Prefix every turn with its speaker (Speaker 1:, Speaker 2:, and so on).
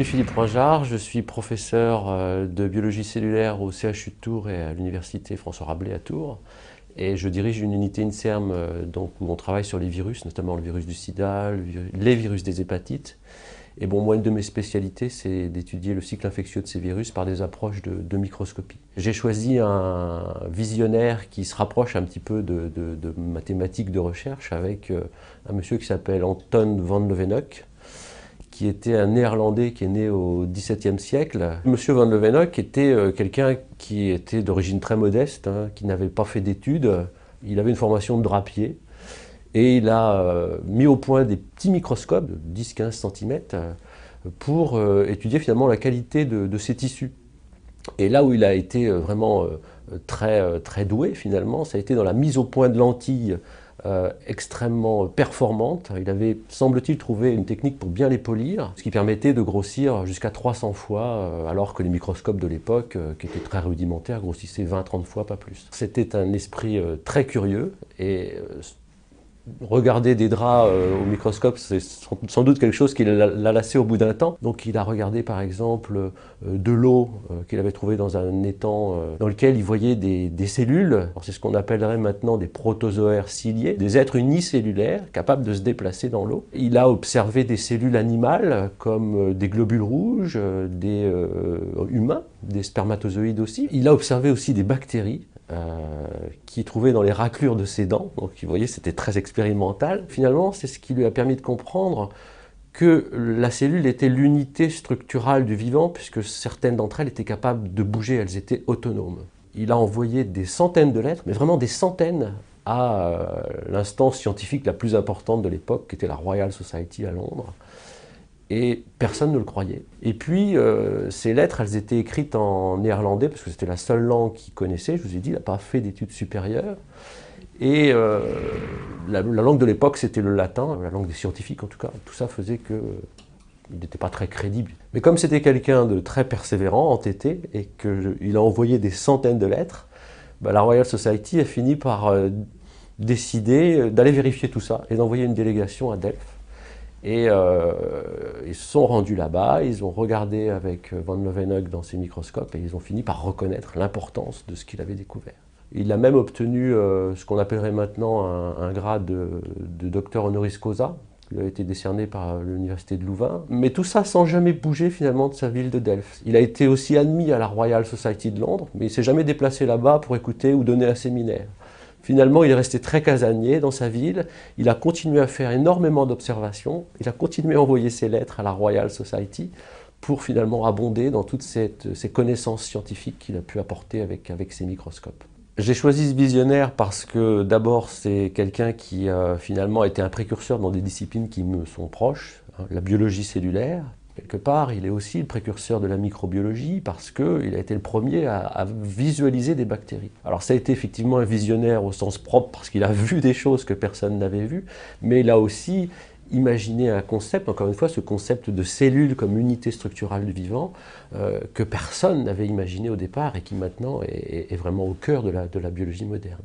Speaker 1: Philippe Roinjard, je suis professeur de biologie cellulaire au CHU de Tours et à l'université François Rabelais à Tours. Et je dirige une unité INSERM où on travaille sur les virus, notamment le virus du sida, les virus des hépatites. Et bon, moi, une de mes spécialités, c'est d'étudier le cycle infectieux de ces virus par des approches de microscopie. J'ai choisi un visionnaire qui se rapproche un petit peu de mathématiques de recherche avec un monsieur qui s'appelle Anton van Leeuwenhoek, qui était un Néerlandais qui est né au XVIIe siècle. Monsieur van Leeuwenhoek était quelqu'un qui était d'origine très modeste, qui n'avait pas fait d'études. Il avait une formation de drapier et il a mis au point des petits microscopes de 10-15 cm pour étudier finalement la qualité de ces tissus. Et là où il a été vraiment très doué finalement, ça a été dans la mise au point de lentilles extrêmement performante. Il avait, semble-t-il, trouvé une technique pour bien les polir, ce qui permettait de grossir jusqu'à 300 fois, alors que les microscopes de l'époque, qui étaient très rudimentaires, grossissaient 20-30 fois, pas plus. C'était un esprit très curieux et regarder des draps au microscope, c'est sans doute quelque chose qui l'a lassé au bout d'un temps. Donc il a regardé par exemple de l'eau qu'il avait trouvée dans un étang dans lequel il voyait des cellules. C'est ce qu'on appellerait maintenant des protozoaires ciliés, des êtres unicellulaires capables de se déplacer dans l'eau. Il a observé des cellules animales comme des globules rouges, des humains, des spermatozoïdes aussi. Il a observé aussi des bactéries qui trouvait dans les raclures de ses dents. Donc vous voyez, c'était très expérimental. Finalement, c'est ce qui lui a permis de comprendre que la cellule était l'unité structurale du vivant, puisque certaines d'entre elles étaient capables de bouger, elles étaient autonomes. Il a envoyé des centaines de lettres, mais vraiment des centaines, à l'instance scientifique la plus importante de l'époque, qui était la Royal Society à Londres. Et personne ne le croyait. Et puis, ces lettres, elles étaient écrites en néerlandais, parce que c'était la seule langue qu'il connaissait. Je vous ai dit, il n'a pas fait d'études supérieures. Et la langue de l'époque, c'était le latin, la langue des scientifiques en tout cas. Tout ça faisait qu'il n'était pas très crédible. Mais comme c'était quelqu'un de très persévérant, entêté, et qu'il a envoyé des centaines de lettres, la Royal Society a fini par décider d'aller vérifier tout ça et d'envoyer une délégation à Delft. Et ils se sont rendus là-bas, ils ont regardé avec van Leeuwenhoek dans ses microscopes et ils ont fini par reconnaître l'importance de ce qu'il avait découvert. Il a même obtenu ce qu'on appellerait maintenant un grade de docteur honoris causa, qui lui a été décerné par l'université de Louvain. Mais tout ça sans jamais bouger finalement de sa ville de Delft. Il a été aussi admis à la Royal Society de Londres, mais il ne s'est jamais déplacé là-bas pour écouter ou donner un séminaire. Finalement, il est resté très casanier dans sa ville, il a continué à faire énormément d'observations, il a continué à envoyer ses lettres à la Royal Society pour finalement abonder dans toutes ces connaissances scientifiques qu'il a pu apporter avec ses microscopes. J'ai choisi ce visionnaire parce que d'abord c'est quelqu'un qui finalement a été un précurseur dans des disciplines qui me sont proches, la biologie cellulaire. Quelque part, il est aussi le précurseur de la microbiologie parce qu'il a été le premier à visualiser des bactéries. Alors ça a été effectivement un visionnaire au sens propre parce qu'il a vu des choses que personne n'avait vues, mais il a aussi imaginé un concept, encore une fois, ce concept de cellule comme unité structurale du vivant que personne n'avait imaginé au départ et qui maintenant est vraiment au cœur de la biologie moderne.